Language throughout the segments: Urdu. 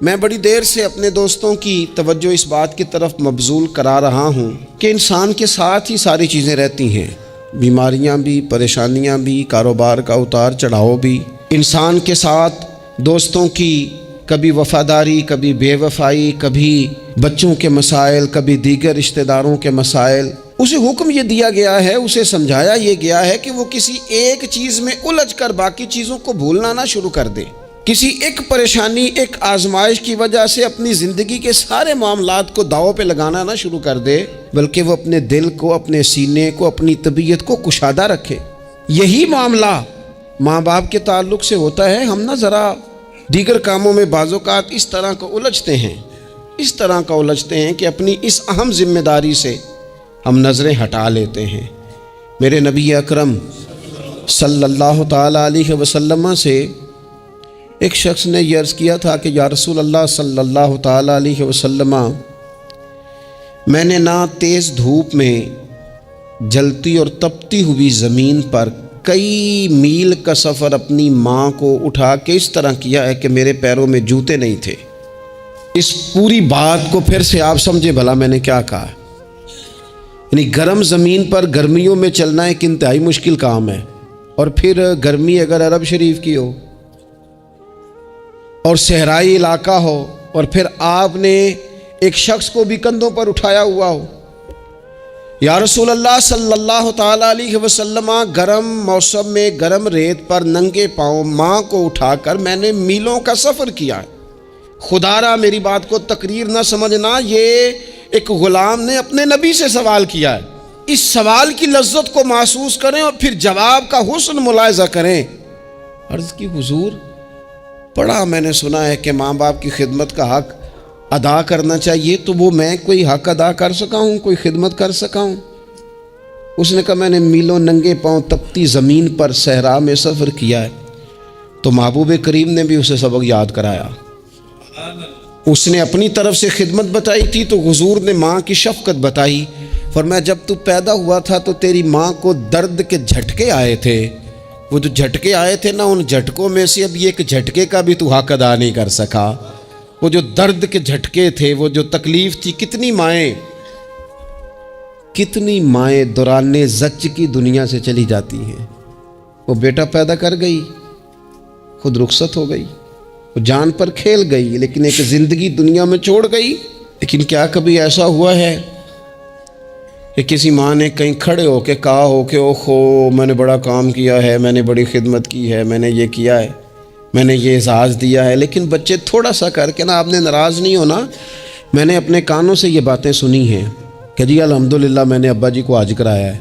میں بڑی دیر سے اپنے دوستوں کی توجہ اس بات کی طرف مبذول کرا رہا ہوں کہ انسان کے ساتھ ہی ساری چیزیں رہتی ہیں، بیماریاں بھی، پریشانیاں بھی، کاروبار کا اتار چڑھاؤ بھی۔ انسان کے ساتھ دوستوں کی کبھی وفاداری، کبھی بے وفائی، کبھی بچوں کے مسائل، کبھی دیگر رشتہ داروں کے مسائل۔ اسے حکم یہ دیا گیا ہے، اسے سمجھایا یہ گیا ہے کہ وہ کسی ایک چیز میں الجھ کر باقی چیزوں کو بھولنا نہ شروع کر دے، کسی ایک پریشانی، ایک آزمائش کی وجہ سے اپنی زندگی کے سارے معاملات کو داؤ پہ لگانا نہ شروع کر دے، بلکہ وہ اپنے دل کو، اپنے سینے کو، اپنی طبیعت کو کشادہ رکھے۔ یہی معاملہ ماں باپ کے تعلق سے ہوتا ہے۔ ہم نہ ذرا دیگر کاموں میں بعض اوقات اس طرح کا الجھتے ہیں کہ اپنی اس اہم ذمہ داری سے ہم نظریں ہٹا لیتے ہیں۔ میرے نبی اکرم صلی اللہ تعالی علیہ وسلم سے ایک شخص نے یہ عرض کیا تھا کہ یا رسول اللہ صلی اللہ تعالی علیہ وسلم، میں نے نہ تیز دھوپ میں جلتی اور تپتی ہوئی زمین پر کئی میل کا سفر اپنی ماں کو اٹھا کے اس طرح کیا ہے کہ میرے پیروں میں جوتے نہیں تھے۔ اس پوری بات کو پھر سے آپ سمجھے بھلا میں نے کیا کہا۔ یعنی گرم زمین پر گرمیوں میں چلنا ایک انتہائی مشکل کام ہے، اور پھر گرمی اگر عرب شریف کی ہو اور صحرائی علاقہ ہو، اور پھر آپ نے ایک شخص کو بھی کندھوں پر اٹھایا ہوا ہو۔ یا رسول اللہ صلی اللہ تعالی علیہ وسلم، گرم موسم میں گرم ریت پر ننگے پاؤں ماں کو اٹھا کر میں نے میلوں کا سفر کیا ہے۔ خدا را میری بات کو تقریر نہ سمجھنا، یہ ایک غلام نے اپنے نبی سے سوال کیا ہے۔ اس سوال کی لذت کو محسوس کریں اور پھر جواب کا حسن ملاحظہ کریں۔ عرض کی حضور، بڑا میں نے سنا ہے کہ ماں باپ کی خدمت کا حق ادا کرنا چاہیے، تو وہ میں کوئی حق ادا کر سکا ہوں، کوئی خدمت کر سکا ہوں؟ اس نے کہا میں نے میلوں ننگے پاؤں تپتی زمین پر صحرا میں سفر کیا ہے۔ تو محبوب کریم نے بھی اسے سبق یاد کرایا۔ اس نے اپنی طرف سے خدمت بتائی تھی تو حضور نے ماں کی شفقت بتائی۔ فرمایا جب تو پیدا ہوا تھا تو تیری ماں کو درد کے جھٹکے آئے تھے، وہ جو جھٹکے آئے تھے نا، ان جھٹکوں میں سے اب ایک جھٹکے کا بھی تو حق ادا نہیں کر سکا۔ وہ جو درد کے جھٹکے تھے، وہ جو تکلیف تھی، کتنی مائیں دوران زچ کی دنیا سے چلی جاتی ہیں۔ وہ بیٹا پیدا کر گئی، خود رخصت ہو گئی، وہ جان پر کھیل گئی، لیکن ایک زندگی دنیا میں چھوڑ گئی۔ لیکن کیا کبھی ایسا ہوا ہے کہ کسی ماں نے کہیں کھڑے ہو کے کہا ہو کہ اوہو میں نے بڑا کام کیا ہے، میں نے بڑی خدمت کی ہے، میں نے یہ کیا ہے، میں نے یہ اعزاز دیا ہے، لیکن بچے تھوڑا سا کر کے نا، آپ نے ناراض نہیں ہونا، میں نے اپنے کانوں سے یہ باتیں سنی ہیں کہ جی الحمدللہ میں نے ابا جی کو حج کرایا ہے،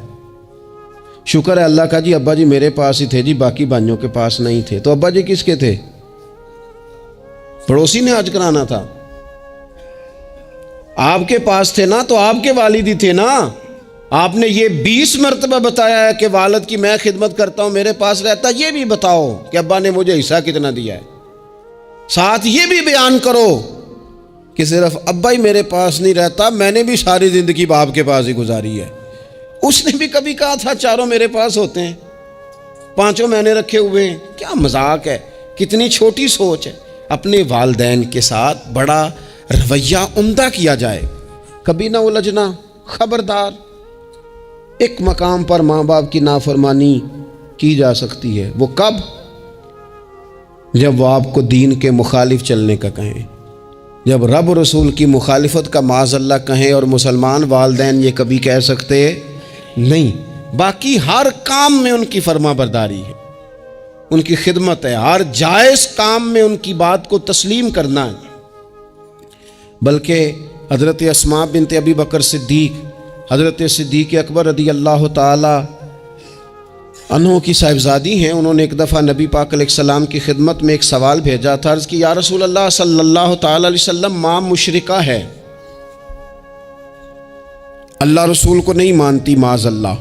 شکر ہے اللہ کا جی، ابا جی میرے پاس ہی تھے جی، باقی بھائیوں کے پاس نہیں تھے۔ تو ابا جی کس کے تھے؟ پڑوسی نے حج کرانا تھا، آپ کے پاس تھے نا، تو آپ کے والد ہی تھے نا۔ آپ نے یہ 20 مرتبہ بتایا ہے کہ والد کی میں خدمت کرتا ہوں، میرے پاس رہتا، یہ بھی بتاؤ کہ ابا نے مجھے حصہ کتنا دیا ہے۔ ساتھ یہ بھی بیان کرو کہ صرف ابا ہی میرے پاس نہیں رہتا، میں نے بھی ساری زندگی باپ کے پاس ہی گزاری ہے۔ اس نے بھی کبھی کہا تھا چاروں میرے پاس ہوتے ہیں، پانچوں میں نے رکھے ہوئے ہیں۔ کیا مذاق ہے، کتنی چھوٹی سوچ ہے۔ اپنے والدین کے ساتھ بڑا رویہ عمدہ کیا جائے، کبھی نہ الجھنا۔ خبردار، ایک مقام پر ماں باپ کی نافرمانی کی جا سکتی ہے، وہ کب؟ جب وہ آپ کو دین کے مخالف چلنے کا کہیں، جب رب رسول کی مخالفت کا معاذ اللہ کہیں، اور مسلمان والدین یہ کبھی کہہ سکتے نہیں۔ باقی ہر کام میں ان کی فرما برداری ہے، ان کی خدمت ہے، ہر جائز کام میں ان کی بات کو تسلیم کرنا ہے۔ بلکہ حضرت اسماء بنت ابی بکر صدیق، حضرت صدیق اکبر رضی اللہ تعالی عنہ کی صاحبزادی ہیں، انہوں نے ایک دفعہ نبی پاک علیہ السلام کی خدمت میں ایک سوال بھیجا تھا۔ عرض کی یا رسول اللہ صلی اللہ تعالی علیہ وسلم، ماں مشرکہ ہے، اللہ رسول کو نہیں مانتی، معاذ اللہ،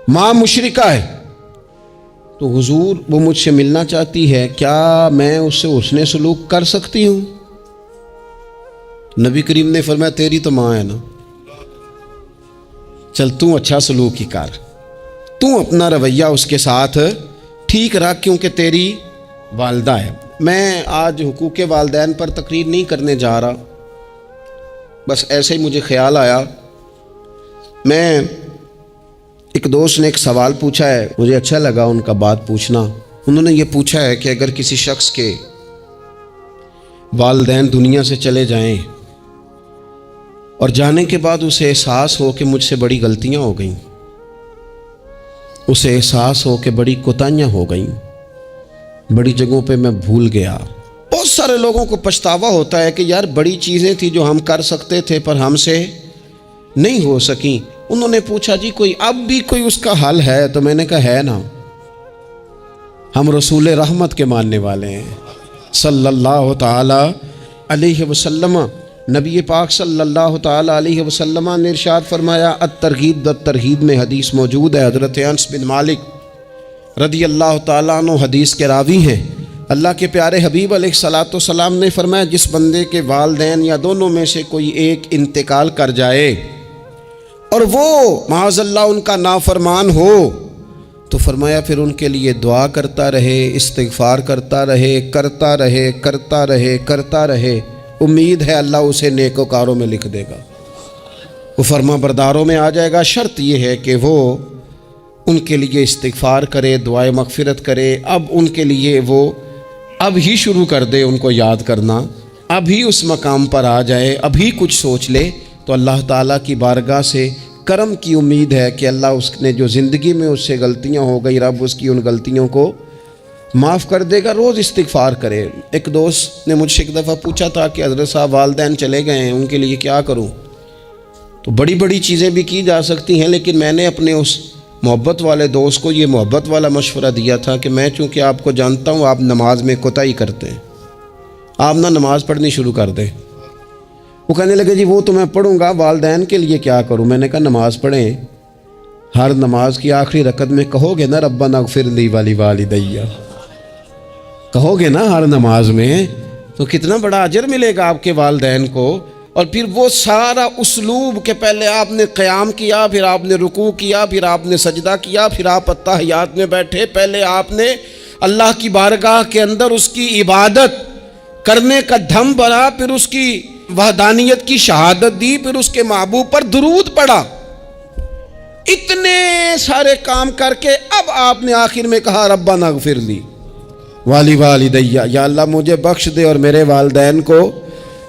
ماں مشرکہ ہے، تو حضور وہ مجھ سے ملنا چاہتی ہے، کیا میں اس سے حسن سلوک کر سکتی ہوں؟ نبی کریم نے فرمایا تیری تو ماں ہے نا، چل تو اچھا سلوک ہی کر، تو اپنا رویہ اس کے ساتھ ٹھیک رکھ، کیونکہ تیری والدہ ہے۔ میں آج حقوق والدین پر تقریر نہیں کرنے جا رہا، بس ایسے ہی مجھے خیال آیا۔ میں ایک دوست نے ایک سوال پوچھا ہے، مجھے اچھا لگا ان کا بات پوچھنا۔ انہوں نے یہ پوچھا ہے کہ اگر کسی شخص کے والدین دنیا سے چلے جائیں اور جانے کے بعد اسے احساس ہو کہ مجھ سے بڑی غلطیاں ہو گئیں، اسے احساس ہو کہ بڑی کوتاہیاں ہو گئیں، بڑی جگہوں پہ میں بھول گیا۔ بہت سارے لوگوں کو پچھتاوا ہوتا ہے کہ یار بڑی چیزیں تھیں جو ہم کر سکتے تھے پر ہم سے نہیں ہو سکیں۔ انہوں نے پوچھا جی کوئی اب بھی کوئی اس کا حل ہے؟ تو میں نے کہا ہے نا، ہم رسول رحمت کے ماننے والے ہیں صلی اللہ تعالی علیہ وسلم۔ نبی پاک صلی اللہ تعالی علیہ وسلم نے ارشاد فرمایا، الترغیب الترہیب میں حدیث موجود ہے، حضرت انس بن مالک رضی اللہ تعالیٰ عنہ حدیث کے راوی ہیں۔ اللہ کے پیارے حبیب علیہ الصلاۃ والسلام نے فرمایا، جس بندے کے والدین یا دونوں میں سے کوئی ایک انتقال کر جائے اور وہ معاذ اللہ ان کا نافرمان ہو، تو فرمایا پھر ان کے لیے دعا کرتا رہے، استغفار کرتا رہے، کرتا رہے، کرتا رہے، کرتا رہے، امید ہے اللہ اسے نیکوکاروں میں لکھ دے گا، وہ فرما برداروں میں آ جائے گا۔ شرط یہ ہے کہ وہ ان کے لیے استغفار کرے، دعائے مغفرت کرے، اب ان کے لیے وہ اب ہی شروع کر دے ان کو یاد کرنا، اب ہی اس مقام پر آ جائے، اب ہی کچھ سوچ لے، تو اللہ تعالیٰ کی بارگاہ سے کرم کی امید ہے کہ اللہ اس نے جو زندگی میں اس سے غلطیاں ہو گئی، رب اس کی ان غلطیوں کو معاف کر دے گا۔ روز استغفار کرے۔ ایک دوست نے مجھ سے ایک دفعہ پوچھا تھا کہ حضرت صاحب والدین چلے گئے ہیں، ان کے لیے کیا کروں؟ تو بڑی بڑی چیزیں بھی کی جا سکتی ہیں، لیکن میں نے اپنے اس محبت والے دوست کو یہ محبت والا مشورہ دیا تھا کہ میں چونکہ آپ کو جانتا ہوں آپ نماز میں کوتاہی کرتے ہیں، آپ نہ نماز پڑھنی شروع کر دیں۔ وہ کہنے لگے جی وہ تو میں پڑھوں گا، والدین کے لیے کیا کروں؟ میں نے کہا نماز پڑھیں، ہر نماز کی آخری رکعت میں کہو گے نا ربنا اغفر لی ولوالدی، کہو گے نا ہر نماز میں، تو کتنا بڑا اجر ملے گا آپ کے والدین کو۔ اور پھر وہ سارا اسلوب کہ پہلے آپ نے قیام کیا، پھر آپ نے رکوع کیا، پھر آپ نے سجدہ کیا، پھر آپ اتحیات میں بیٹھے، پہلے آپ نے اللہ کی بارگاہ کے اندر اس کی عبادت کرنے کا دھم بھرا، پھر اس کی وحدانیت کی شہادت دی، پھر اس کے محبوب پر درود پڑھا، اتنے سارے کام کر کے اب آپ نے آخر میں کہا ربنا اغفر لی ولوالدی، یا اللہ مجھے بخش دے اور میرے والدین کو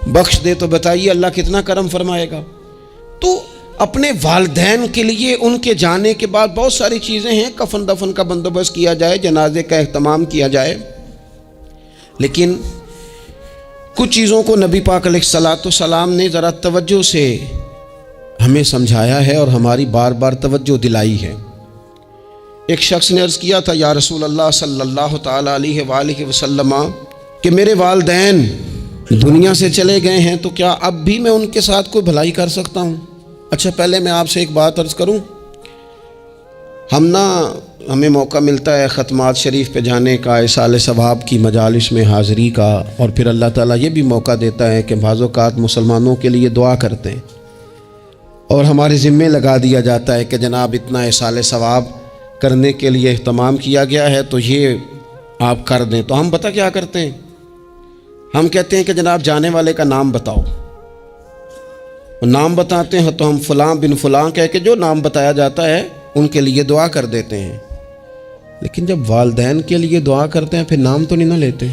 بخش دے۔ تو بتائیے اللہ کتنا کرم فرمائے گا۔ تو اپنے والدین کے لیے ان کے جانے کے بعد بہت ساری چیزیں ہیں، کفن دفن کا بندوبست کیا جائے، جنازے کا اہتمام کیا جائے، لیکن کچھ چیزوں کو نبی پاک علیہ الصلاۃ والسلام نے ذرا توجہ سے ہمیں سمجھایا ہے اور ہماری بار بار توجہ دلائی ہے۔ ایک شخص نے عرض کیا تھا، یا رسول اللہ صلی اللہ تعالی علیہ وآلہ وسلم کہ میرے والدین دنیا سے چلے گئے ہیں، تو کیا اب بھی میں ان کے ساتھ کوئی بھلائی کر سکتا ہوں؟ اچھا پہلے میں آپ سے ایک بات عرض کروں، ہمیں موقع ملتا ہے ختمات شریف پہ جانے کا، ایصال ثواب کی مجالس میں حاضری کا، اور پھر اللہ تعالیٰ یہ بھی موقع دیتا ہے کہ بعض اوقات مسلمانوں کے لیے دعا کرتے ہیں، اور ہمارے ذمے لگا دیا جاتا ہے کہ جناب اتنا ایصال ثواب کرنے کے لیے اہتمام کیا گیا ہے تو یہ آپ کر دیں۔ تو ہم پتہ کیا کرتے ہیں، ہم کہتے ہیں کہ جناب جانے والے کا نام بتاؤ، نام بتاتے ہیں تو ہم فلاں بن فلاں کہہ کے جو نام بتایا جاتا ہے ان کے لیے دعا کر دیتے ہیں، لیکن جب والدین کے لیے دعا کرتے ہیں پھر نام تو نہیں نہ لیتے،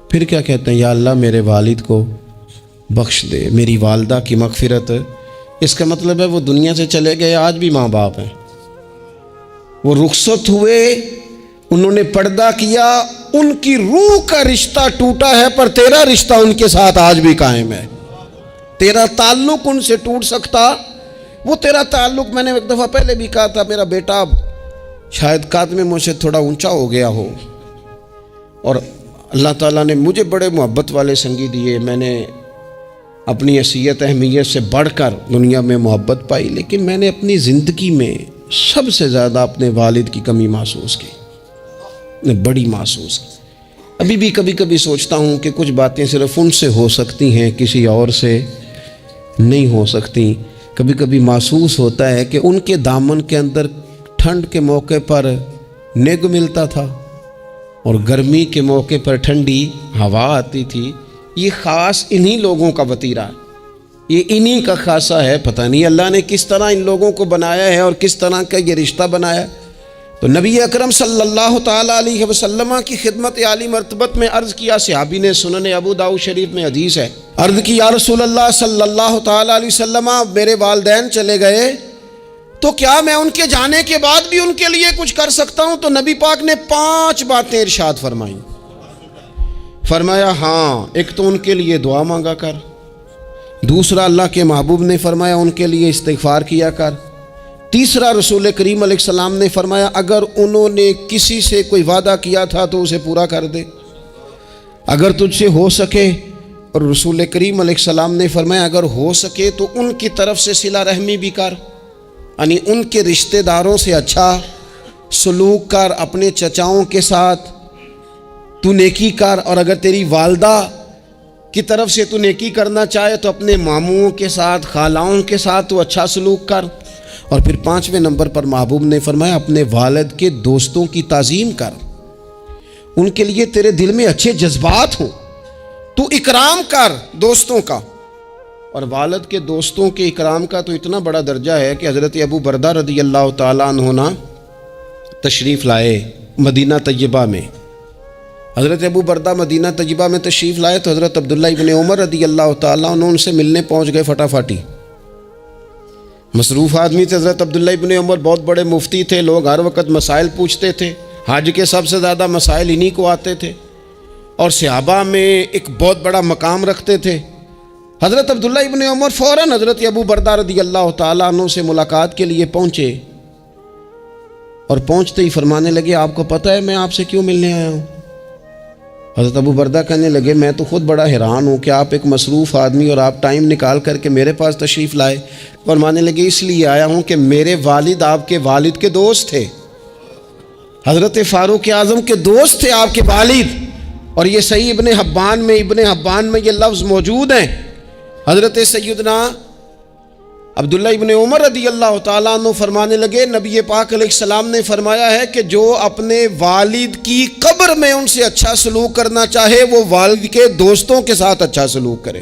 پھر کیا کہتے ہیں، یا اللہ میرے والد کو بخش دے، میری والدہ کی مغفرت۔ اس کا مطلب ہے وہ دنیا سے چلے گئے، آج بھی ماں باپ ہیں، وہ رخصت ہوئے، انہوں نے پردہ کیا، ان کی روح کا رشتہ ٹوٹا ہے، پر تیرا رشتہ ان کے ساتھ آج بھی قائم ہے۔ تیرا تعلق ان سے ٹوٹ سکتا، وہ تیرا تعلق، میں نے ایک دفعہ پہلے بھی کہا تھا، میرا بیٹا شاید قد میں مجھ سے تھوڑا اونچا ہو گیا ہو، اور اللہ تعالیٰ نے مجھے بڑے محبت والے سنگی دیے، میں نے اپنی حیثیت اہمیت سے بڑھ کر دنیا میں محبت پائی، لیکن میں نے اپنی زندگی میں سب سے زیادہ اپنے والد کی کمی محسوس کی، نے بڑی محسوس کی۔ ابھی بھی کبھی کبھی سوچتا ہوں کہ کچھ باتیں صرف ان سے ہو سکتی ہیں، کسی اور سے نہیں ہو سکتی۔ کبھی کبھی محسوس ہوتا ہے کہ ان کے دامن کے اندر ٹھنڈ کے موقع پر نگ ملتا تھا، اور گرمی کے موقع پر ٹھنڈی ہوا آتی تھی. یہ خاص انہی لوگوں کا وتیرہ، یہ انہی کا خاصہ ہے. پتہ نہیں اللہ نے کس طرح ان لوگوں کو بنایا ہے اور کس طرح کا یہ رشتہ بنایا. تو نبی اکرم صلی اللہ تعالیٰ علیہ وسلم کی خدمت عالی مرتبت میں عرض کیا. صحابی نے سنن ابو داؤد شریف میں حدیث ہے، عرض کی یا رسول اللہ صلی اللہ تعالیٰ علیہ وسلم، میرے والدین چلے گئے تو کیا میں ان کے جانے کے بعد بھی ان کے لیے کچھ کر سکتا ہوں؟ تو نبی پاک نے 5 باتیں ارشاد فرمائیں. فرمایا ہاں، ایک تو ان کے لیے دعا مانگا کر. دوسرا اللہ کے محبوب نے فرمایا ان کے لیے استغفار کیا کر. تیسرا رسول کریم علیہ السلام نے فرمایا اگر انہوں نے کسی سے کوئی وعدہ کیا تھا تو اسے پورا کر دے اگر تجھ سے ہو سکے. اور رسول کریم علیہ السلام نے فرمایا اگر ہو سکے تو ان کی طرف سے صلہ رحمی بھی کر، یعنی ان کے رشتہ داروں سے اچھا سلوک کر. اپنے چچاؤں کے ساتھ تو نیکی کر، اور اگر تیری والدہ کی طرف سے تو نیکی کرنا چاہے تو اپنے ماموں کے ساتھ، خالاؤں کے ساتھ تو اچھا سلوک کر. اور پھر 5ویں نمبر پر محبوب نے فرمایا اپنے والد کے دوستوں کی تعظیم کر، ان کے لیے تیرے دل میں اچھے جذبات ہوں، تو اکرام کر دوستوں کا. اور والد کے دوستوں کے اکرام کا تو اتنا بڑا درجہ ہے کہ حضرت ابو بردہ رضی اللہ تعالیٰ عنہ تشریف لائے مدینہ طیبہ میں. حضرت ابو بردہ مدینہ طیبہ میں تشریف لائے تو حضرت عبداللہ ابن عمر رضی اللہ تعالیٰ عنہ ان سے ملنے پہنچ گئے. فٹافٹی مصروف آدمی تھے حضرت عبداللہ ابن عمر، بہت بڑے مفتی تھے. لوگ ہر وقت مسائل پوچھتے تھے، حج کے سب سے زیادہ مسائل انہی کو آتے تھے، اور صحابہ میں ایک بہت بڑا مقام رکھتے تھے. حضرت عبداللہ ابن عمر فوراً حضرت ابو بردہ رضی اللہ تعالیٰ عنہ سے ملاقات کے لیے پہنچے، اور پہنچتے ہی فرمانے لگے آپ کو پتہ ہے میں آپ سے کیوں ملنے آیا ہوں؟ حضرت ابو بردہ کہنے لگے میں تو خود بڑا حیران ہوں کہ آپ ایک مصروف آدمی اور آپ ٹائم نکال کر کے میرے پاس تشریف لائے. فرمانے لگے اس لیے آیا ہوں کہ میرے والد آپ کے والد کے دوست تھے، حضرت فاروق اعظم کے دوست تھے آپ کے والد. اور یہ صحیح ابن حبان میں یہ لفظ موجود ہیں. حضرت سیدنا عبداللہ ابن عمر رضی اللہ تعالیٰ عنہ فرمانے لگے نبی پاک علیہ السلام نے فرمایا ہے کہ جو اپنے والد کی قبر میں ان سے اچھا سلوک کرنا چاہے وہ والد کے دوستوں کے ساتھ اچھا سلوک کرے،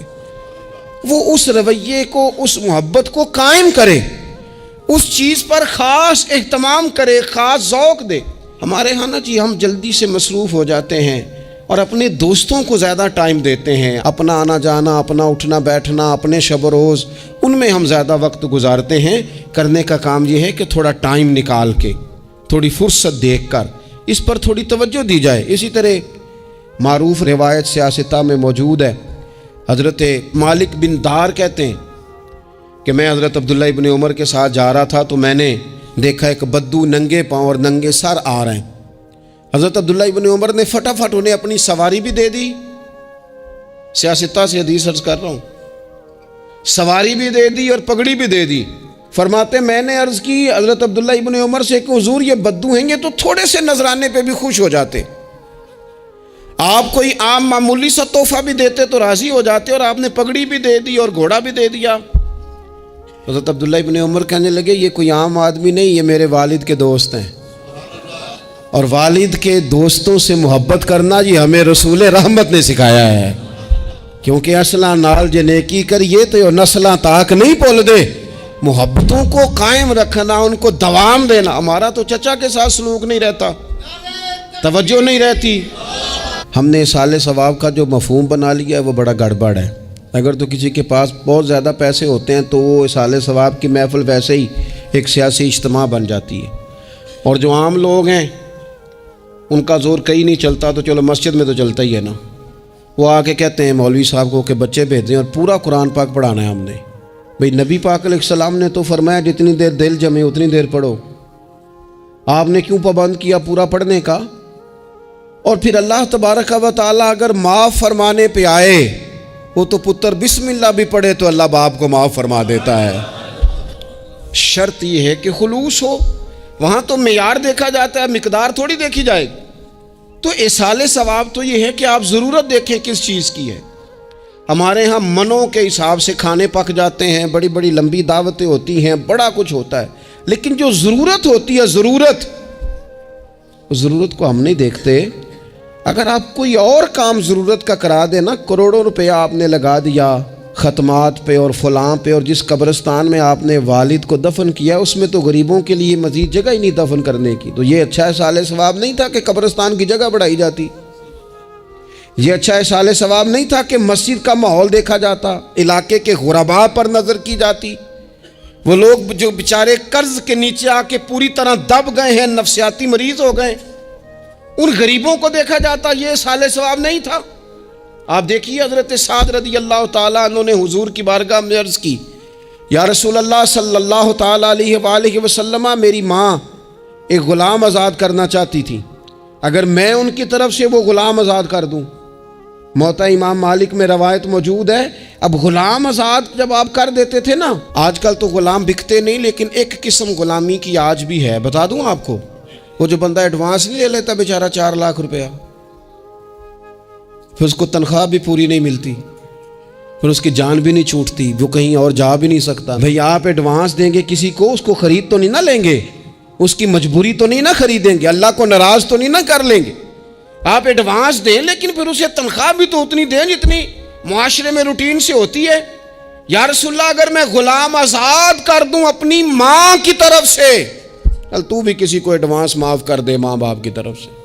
وہ اس رویے کو، اس محبت کو قائم کرے، اس چیز پر خاص اہتمام کرے، خاص ذوق دے. ہمارے ہاں نا جی ہم جلدی سے مصروف ہو جاتے ہیں اور اپنے دوستوں کو زیادہ ٹائم دیتے ہیں. اپنا آنا جانا، اپنا اٹھنا بیٹھنا، اپنے شب و روز ان میں ہم زیادہ وقت گزارتے ہیں. کرنے کا کام یہ ہے کہ تھوڑا ٹائم نکال کے، تھوڑی فرصت دیکھ کر اس پر تھوڑی توجہ دی جائے. اسی طرح معروف روایت سیاستہ میں موجود ہے، حضرت مالک بن دار کہتے ہیں کہ میں حضرت عبداللہ ابن عمر کے ساتھ جا رہا تھا تو میں نے دیکھا ایک بدو ننگے پاؤں اور ننگے سر آ رہے ہیں. حضرت عبداللہ ابن عمر نے فٹافٹ انہیں اپنی سواری بھی دے دی. سیاستہ سے حدیث عرض کر رہا ہوں، سواری بھی دے دی اور پگڑی بھی دے دی. فرماتے میں نے عرض کی حضرت عبداللہ ابن عمر سے کہ حضور یہ بدو ہیں گے تو تھوڑے سے نذرانے پہ بھی خوش ہو جاتے، آپ کوئی عام معمولی سا تحفہ بھی دیتے تو راضی ہو جاتے، اور آپ نے پگڑی بھی دے دی اور گھوڑا بھی دے دیا. حضرت عبداللہ ابن عمر کہنے لگے یہ کوئی عام آدمی نہیں، یہ میرے والد کے دوست ہیں، اور والد کے دوستوں سے محبت کرنا یہ ہمیں رسول رحمت نے سکھایا ہے. کیونکہ اصلاں نال جے نیکی کریے تو نسلاں تاک نہیں بھول دے. محبتوں کو قائم رکھنا، ان کو دوام دینا. ہمارا تو چچا کے ساتھ سلوک نہیں رہتا، توجہ نہیں رہتی. ہم نے اصالِ ثواب کا جو مفہوم بنا لیا ہے وہ بڑا گڑبڑ ہے. اگر تو کسی کے پاس بہت زیادہ پیسے ہوتے ہیں تو وہ اصالِ ثواب کی محفل ویسے ہی ایک سیاسی اجتماع بن جاتی ہے، اور جو عام لوگ ہیں ان کا زور کہیں نہیں چلتا تو چلو مسجد میں تو چلتا ہی ہے نا. وہ آ کے کہتے ہیں مولوی صاحب کو کہ بچے بھیج دیں اور پورا قرآن پاک پڑھانا ہے ہم نے. بھئی نبی پاک علیہ السلام نے تو فرمایا جتنی دیر دل جمے اتنی دیر پڑھو، آپ نے کیوں پابند کیا پورا پڑھنے کا؟ اور پھر اللہ تبارک و تعالیٰ اگر معاف فرمانے پہ آئے وہ تو پتر بسم اللہ بھی پڑھے تو اللہ باپ کو معاف فرما دیتا ہے. شرط یہ ہے کہ خلوص ہو. وہاں تو معیار دیکھا جاتا ہے، مقدار تھوڑی دیکھی جائے. تو اصالِ ثواب تو یہ ہے کہ آپ ضرورت دیکھیں کس چیز کی ہے. ہمارے ہاں منوں کے حساب سے کھانے پک جاتے ہیں، بڑی بڑی لمبی دعوتیں ہوتی ہیں، بڑا کچھ ہوتا ہے، لیکن جو ضرورت ہوتی ہے ضرورت کو ہم نہیں دیکھتے. اگر آپ کوئی اور کام ضرورت کا کرا دیں نا، کروڑوں روپیہ آپ نے لگا دیا ختمات پہ اور فلاں پہ، اور جس قبرستان میں آپ نے والد کو دفن کیا اس میں تو غریبوں کے لیے مزید جگہ ہی نہیں دفن کرنے کی، تو یہ اچھا اصال ثواب نہیں تھا کہ قبرستان کی جگہ بڑھائی جاتی؟ یہ اچھا اصال ثواب نہیں تھا کہ مسجد کا ماحول دیکھا جاتا، علاقے کے غرباء پر نظر کی جاتی؟ وہ لوگ جو بیچارے قرض کے نیچے آ کے پوری طرح دب گئے ہیں، نفسیاتی مریض ہو گئے، ان غریبوں کو دیکھا جاتا، یہ اصال ثواب نہیں تھا؟ آپ دیکھیے حضرت سعد رضی اللہ تعالیٰ عنہ نے حضور کی بارگاہ میں عرض کی، یا رسول اللہ صلی اللہ تعالیٰ علیہ وآلہ وسلم، میری ماں ایک غلام آزاد کرنا چاہتی تھی، اگر میں ان کی طرف سے وہ غلام آزاد کر دوں، موطا امام مالک میں روایت موجود ہے، اب غلام آزاد جب آپ کر دیتے تھے نا، آج کل تو غلام بکتے نہیں، لیکن ایک قسم غلامی کی آج بھی ہے، بتا دوں آپ کو، وہ جو بندہ ایڈوانس نہیں لے لیتا بیچارہ 4 لاکھ روپیہ، پھر اس کو تنخواہ بھی پوری نہیں ملتی، پھر اس کی جان بھی نہیں چھوٹتی، وہ کہیں اور جا بھی نہیں سکتا۔ بھئی آپ ایڈوانس دیں گے کسی کو، اس کو خرید تو نہیں نہ لیں گے، اس کی مجبوری تو نہیں نہ خریدیں گے، اللہ کو ناراض تو نہیں نہ کر لیں گے۔ آپ ایڈوانس دیں لیکن پھر اسے تنخواہ بھی تو اتنی دیں جتنی معاشرے میں روٹین سے ہوتی ہے۔ یا رسول اللہ اگر میں غلام آزاد کر دوں اپنی ماں کی طرف سے، چل تو بھی کسی کو ایڈوانس معاف کر دے ماں باپ کی طرف سے،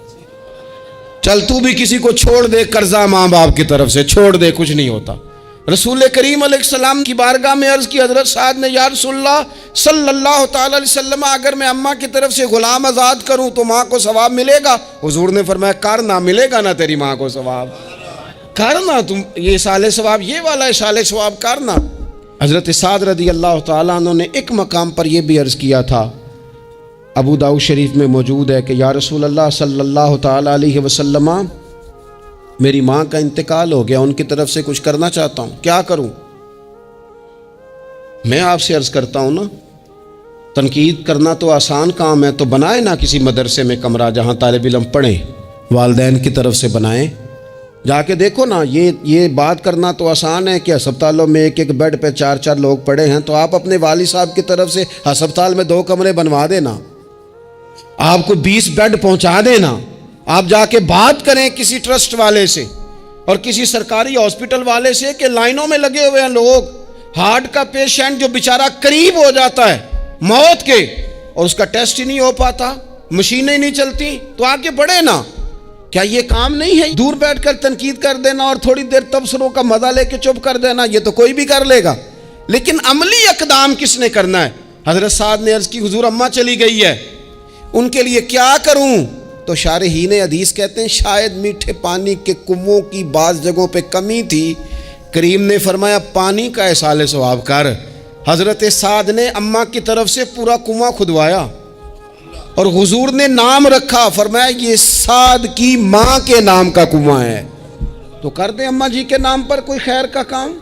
چل تو بھی کسی کو چھوڑ دے قرضہ ماں باپ کی طرف سے، چھوڑ دے، کچھ نہیں ہوتا۔ رسول کریم علیہ السلام کی بارگاہ میں عرض کی حضرت سعد نے، یا رسول اللہ صلی اللہ تعالی علیہ وسلم، اگر میں اماں کی طرف سے غلام آزاد کروں تو ماں کو ثواب ملے گا؟ حضور نے فرمایا کرنا، ملے گا نا تیری ماں کو ثواب، کرنا، تم یہ اصال ثواب، یہ والا اصال ثواب کرنا۔ حضرت سعد رضی اللہ تعالیٰ عنہ نے ایک مقام پر یہ بھی عرض کیا تھا، ابو داؤد شریف میں موجود ہے کہ یا رسول اللہ صلی اللہ تعالیٰ علیہ وسلم، میری ماں کا انتقال ہو گیا، ان کی طرف سے کچھ کرنا چاہتا ہوں، کیا کروں؟ میں آپ سے عرض کرتا ہوں نا، تنقید کرنا تو آسان کام ہے، تو بنائے نا کسی مدرسے میں کمرہ جہاں طالب علم پڑھیں، والدین کی طرف سے بنائیں، جا کے دیکھو نا، یہ بات کرنا تو آسان ہے کہ ہسپتالوں میں ایک بیڈ پہ 4 لوگ پڑے ہیں، تو آپ اپنے والد صاحب کی طرف سے ہسپتال میں 2 کمرے بنوا دینا، آپ کو 20 بیڈ پہنچا دینا، آپ جا کے بات کریں کسی ٹرسٹ والے سے اور کسی سرکاری ہاسپٹل والے سے کہ لائنوں میں لگے ہوئے ہیں لوگ، ہارٹ کا پیشنٹ جو بیچارہ قریب ہو جاتا ہے موت کے اور اس کا ٹیسٹ ہی نہیں ہو پاتا، مشینیں نہیں چلتی، تو آگے بڑھے نا۔ کیا یہ کام نہیں ہے دور بیٹھ کر تنقید کر دینا اور تھوڑی دیر تبصروں کا مزہ لے کے چپ کر دینا؟ یہ تو کوئی بھی کر لے گا، لیکن عملی اقدام کس نے کرنا ہے؟ حضرت سعد نے عرض کی، حضور اماں چلی گئی ہے، ان کے لیے کیا کروں؟ تو شارحین حدیث کہتے ہیں شاید میٹھے پانی کے کنووں کی بعض جگہوں پہ کمی تھی، کریم نے فرمایا پانی کا اصال ثواب کر۔ حضرت سعد نے اماں کی طرف سے پورا کنواں کھدوایا اور حضور نے نام رکھا، فرمایا یہ سعد کی ماں کے نام کا کنواں ہے، تو کر دیں اماں جی کے نام پر کوئی خیر کا کام۔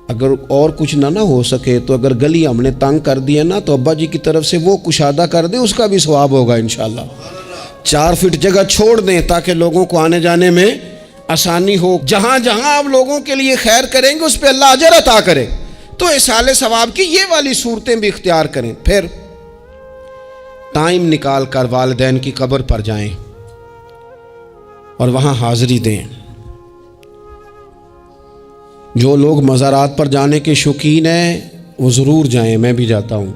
اگر اور کچھ نہ ہو سکے تو اگر گلی ہم نے تنگ کر دی ہے نا، تو ابا جی کی طرف سے وہ کشادہ کر دیں، اس کا بھی ثواب ہوگا انشاءاللہ۔ 4 فٹ جگہ چھوڑ دیں تاکہ لوگوں کو آنے جانے میں آسانی ہو۔ جہاں جہاں آپ لوگوں کے لیے خیر کریں گے اس پہ اللہ اجر عطا کرے، تو اصال ثواب کی یہ والی صورتیں بھی اختیار کریں۔ پھر ٹائم نکال کر والدین کی قبر پر جائیں اور وہاں حاضری دیں۔ جو لوگ مزارات پر جانے کے شوقین ہیں وہ ضرور جائیں، میں بھی جاتا ہوں،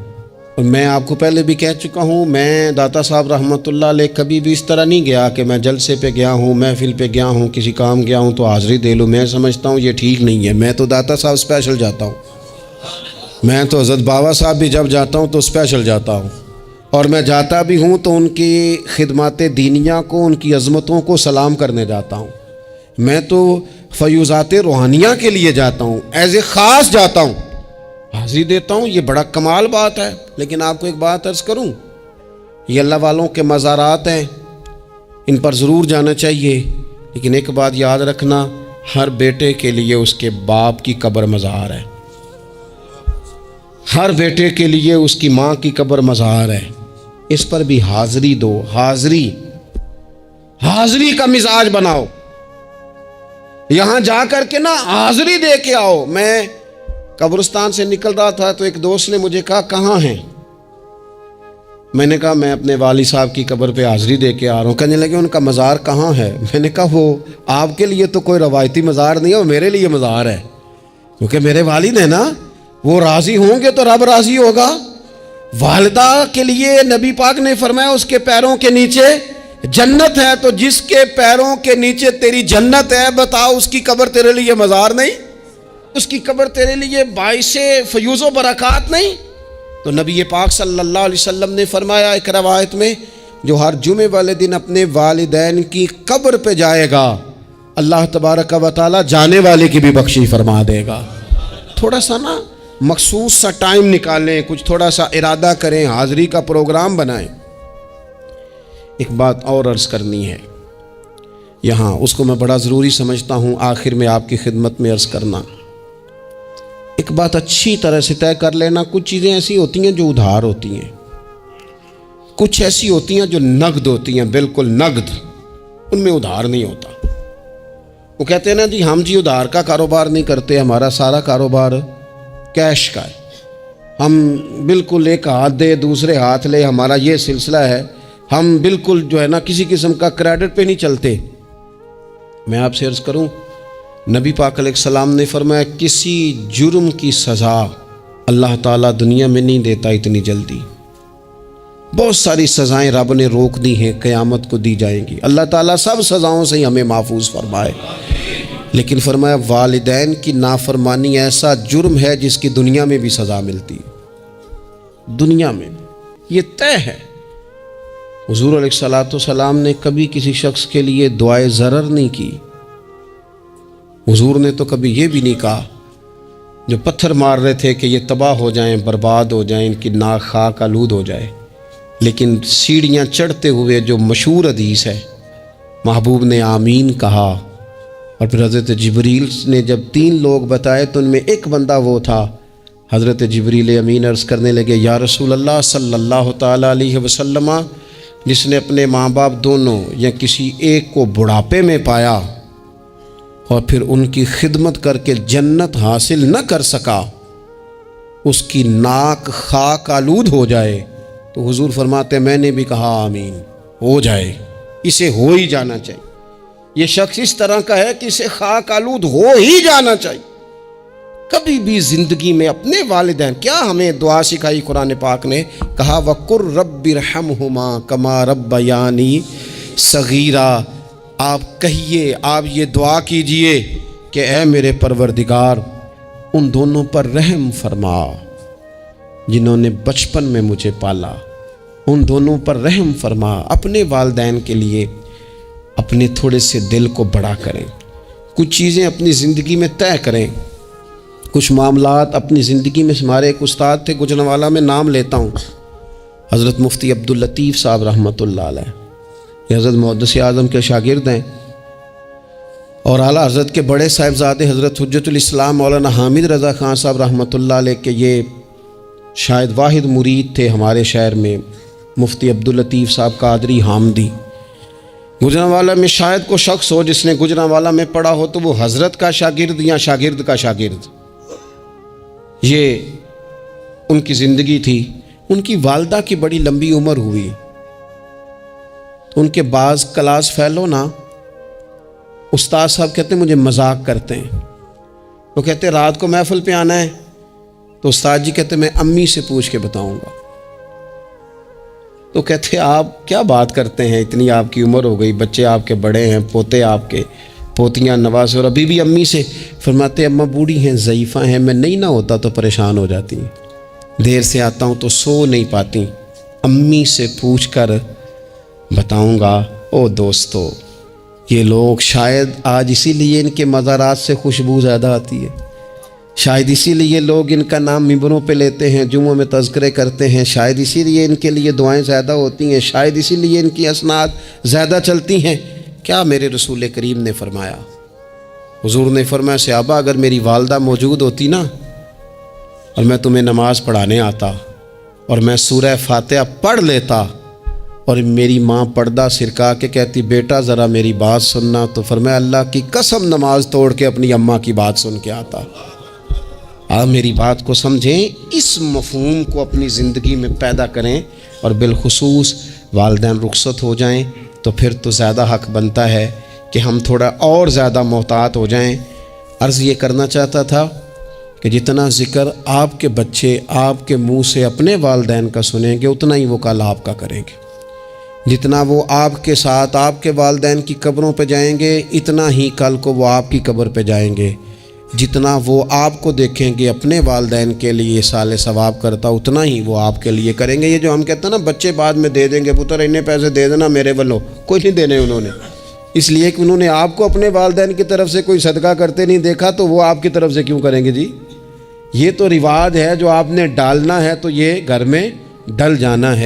اور میں آپ کو پہلے بھی کہہ چکا ہوں، میں داتا صاحب رحمۃ اللہ علیہ کبھی بھی اس طرح نہیں گیا کہ میں جلسے پہ گیا ہوں، محفل پہ گیا ہوں، کسی کام گیا ہوں تو حاضری دے لوں۔ میں سمجھتا ہوں یہ ٹھیک نہیں ہے، میں تو داتا صاحب اسپیشل جاتا ہوں، میں تو حضرت بابا صاحب بھی جب جاتا ہوں تو اسپیشل جاتا ہوں، اور میں جاتا بھی ہوں تو ان کی خدمات دینیہ کو، ان کی عظمتوں کو سلام کرنے جاتا ہوں۔ میں تو فیوزات روحانیہ کے لیے جاتا ہوں، ایز اے خاص جاتا ہوں، حاضری دیتا ہوں، یہ بڑا کمال بات ہے۔ لیکن آپ کو ایک بات عرض کروں، یہ اللہ والوں کے مزارات ہیں، ان پر ضرور جانا چاہیے، لیکن ایک بات یاد رکھنا، ہر بیٹے کے لیے اس کے باپ کی قبر مزار ہے، ہر بیٹے کے لیے اس کی ماں کی قبر مزار ہے، اس پر بھی حاضری دو۔ حاضری کا مزاج بناؤ، یہاں جا کر کے نا حاضری دے کے آؤ۔ میں قبرستان سے نکل رہا تھا تو ایک دوست نے مجھے کہا کہاں ہیں؟ میں نے کہا میں اپنے والد صاحب کی قبر پہ حاضری دے کے آ رہا ہوں. کہنے لگے ان کا مزار کہاں ہے؟ میں نے کہا وہ آپ کے لیے تو کوئی روایتی مزار نہیں ہے، وہ میرے لیے مزار ہے، کیونکہ میرے والد ہیں نا، وہ راضی ہوں گے تو رب راضی ہوگا. والدہ کے لیے نبی پاک نے فرمایا اس کے پیروں کے نیچے جنت ہے، تو جس کے پیروں کے نیچے تیری جنت ہے، بتاؤ اس کی قبر تیرے لیے مزار نہیں؟ اس کی قبر تیرے لیے باعث فیوز و برکات نہیں؟ تو نبی پاک صلی اللہ علیہ وسلم نے فرمایا ایک روایت میں، جو ہر جمعے والے دن اپنے والدین کی قبر پہ جائے گا، اللہ تبارک و تعالی جانے والے کی بھی بخشی فرما دے گا. تھوڑا سا نا مخصوص سا ٹائم نکالیں، کچھ تھوڑا سا ارادہ کریں، حاضری کا پروگرام بنائیں. ایک بات اور عرض کرنی ہے یہاں، اس کو میں بڑا ضروری سمجھتا ہوں آخر میں آپ کی خدمت میں عرض کرنا. ایک بات اچھی طرح سے طے کر لینا، کچھ چیزیں ایسی ہوتی ہیں جو ادھار ہوتی ہیں، کچھ ایسی ہوتی ہیں جو نقد ہوتی ہیں، بالکل نقد، ان میں ادھار نہیں ہوتا. وہ کہتے ہیں نا جی ہم جی ادھار کا کاروبار نہیں کرتے، ہمارا سارا کاروبار کیش کا ہے، ہم بالکل ایک ہاتھ دے دوسرے ہاتھ لے، ہمارا یہ سلسلہ ہے، ہم بالکل جو ہے نا کسی قسم کا کریڈٹ پہ نہیں چلتے. میں آپ سے عرض کروں، نبی پاک علیہ السلام نے فرمایا کسی جرم کی سزا اللہ تعالیٰ دنیا میں نہیں دیتا اتنی جلدی. بہت ساری سزائیں رب نے روک دی ہیں، قیامت کو دی جائیں گی. اللہ تعالیٰ سب سزاؤں سے ہمیں محفوظ فرمائے. لیکن فرمایا والدین کی نافرمانی ایسا جرم ہے جس کی دنیا میں بھی سزا ملتی ہے، دنیا میں یہ طے ہے. حضور علیہ الصلوۃ والسلام نے کبھی کسی شخص کے لیے دعائے ضرر نہیں کی. حضور نے تو کبھی یہ بھی نہیں کہا، جو پتھر مار رہے تھے کہ یہ تباہ ہو جائیں، برباد ہو جائیں، ان کی ناک خاک آلود ہو جائے، لیکن سیڑھیاں چڑھتے ہوئے جو مشہور حدیث ہے، محبوب نے آمین کہا. اور پھر حضرت جبریل نے جب 3 لوگ بتائے تو ان میں ایک بندہ وہ تھا. حضرت جبریل امین عرض کرنے لگے یا رسول اللہ صلی اللہ تعالیٰ علیہ وسلم، جس نے اپنے ماں باپ دونوں یا کسی ایک کو بڑھاپے میں پایا اور پھر ان کی خدمت کر کے جنت حاصل نہ کر سکا، اس کی ناک خاک آلود ہو جائے. تو حضور فرماتے ہیں میں نے بھی کہا آمین، ہو جائے، اسے ہو ہی جانا چاہیے. یہ شخص اس طرح کا ہے کہ اسے خاک آلود ہو ہی جانا چاہیے. کبھی بھی زندگی میں اپنے والدین، کیا ہمیں دعا سکھائی قرآن پاک نے، کہا وَقُلْ رَبِّ ارْحَمْهُمَا كَمَا رَبَّيَانِي صَغِيرًا. آپ کہیے، آپ یہ دعا کیجئے کہ اے میرے پروردگار ان دونوں پر رحم فرما جنہوں نے بچپن میں مجھے پالا، ان دونوں پر رحم فرما. اپنے والدین کے لیے اپنے تھوڑے سے دل کو بڑا کریں، کچھ چیزیں اپنی زندگی میں طے کریں، کچھ معاملات اپنی زندگی میں. ہمارے ایک استاد تھے گجرانوالہ میں، نام لیتا ہوں، حضرت مفتی عبداللطیف صاحب رحمۃ اللہ علیہ، یہ حضرت محدث اعظم کے شاگرد ہیں، اور اعلیٰ حضرت کے بڑے صاحبزادے حضرت حجت الاسلام مولانا حامد رضا خان صاحب رحمۃ اللہ علیہ کے یہ شاید واحد مرید تھے ہمارے شہر میں، مفتی عبداللطیف صاحب قادری حامدی. گجرانوالہ میں شاید کوئی شخص ہو جس نے گجرانوالہ میں پڑھا ہو تو وہ حضرت کا شاگرد یا شاگرد کا شاگرد. یہ ان کی زندگی تھی. ان کی والدہ کی بڑی لمبی عمر ہوئی تو ان کے بعض کلاس فیلو نا استاد صاحب کہتے ہیں مجھے مذاق کرتے ہیں. وہ کہتے ہیں رات کو محفل پہ آنا ہے تو استاد جی کہتے ہیں میں امی سے پوچھ کے بتاؤں گا. تو کہتے ہیں آپ کیا بات کرتے ہیں، اتنی آپ کی عمر ہو گئی، بچے آپ کے بڑے ہیں، پوتے آپ کے، پوتیاں نوازے، اور ابھی بھی امی سے. فرماتے اماں بوڑھی ہیں، ضعیفہ ہیں، میں نہیں نہ ہوتا تو پریشان ہو جاتی ہیں، دیر سے آتا ہوں تو سو نہیں پاتی، امی سے پوچھ کر بتاؤں گا. او دوستو، یہ لوگ شاید آج اسی لیے ان کے مزارات سے خوشبو زیادہ آتی ہے، شاید اسی لیے لوگ ان کا نام ممبروں پہ لیتے ہیں، جمعوں میں تذکرے کرتے ہیں، شاید اسی لیے ان کے لیے دعائیں زیادہ ہوتی ہیں، شاید اسی لیے ان کی اسناد زیادہ چلتی ہیں. کیا میرے رسول کریم نے فرمایا؟ حضور نے فرمایا صحابہ اگر میری والدہ موجود ہوتی نا اور میں تمہیں نماز پڑھانے آتا اور میں سورہ فاتحہ پڑھ لیتا اور میری ماں پردہ سرکا کے کہتی بیٹا ذرا میری بات سننا، تو فرمایا اللہ کی قسم نماز توڑ کے اپنی اماں کی بات سن کے آتا. آپ میری بات کو سمجھیں، اس مفہوم کو اپنی زندگی میں پیدا کریں. اور بالخصوص والدین رخصت ہو جائیں تو پھر تو زیادہ حق بنتا ہے کہ ہم تھوڑا اور زیادہ محتاط ہو جائیں۔ عرض یہ کرنا چاہتا تھا کہ جتنا ذکر آپ کے بچے آپ کے منہ سے اپنے والدین کا سنیں گے اتنا ہی وہ کل آپ کا کریں گے، جتنا وہ آپ کے ساتھ آپ کے والدین کی قبروں پہ جائیں گے اتنا ہی کل کو وہ آپ کی قبر پہ جائیں گے، جتنا وہ آپ کو دیکھیں گے اپنے والدین کے لیے ایصال ثواب کرتا اتنا ہی وہ آپ کے لیے کریں گے۔ یہ جو ہم کہتے ہیں نا بچے بعد میں دے دیں گے، پتر اتنے پیسے دے دینا میرے والوں، کوئی نہیں دینے انہوں نے، اس لیے کہ انہوں نے آپ کو اپنے والدین کی طرف سے کوئی صدقہ کرتے نہیں دیکھا تو وہ آپ کی طرف سے کیوں کریں گے جی؟ یہ تو رواج ہے جو آپ نے ڈالنا ہے تو یہ گھر میں ڈل جانا ہے۔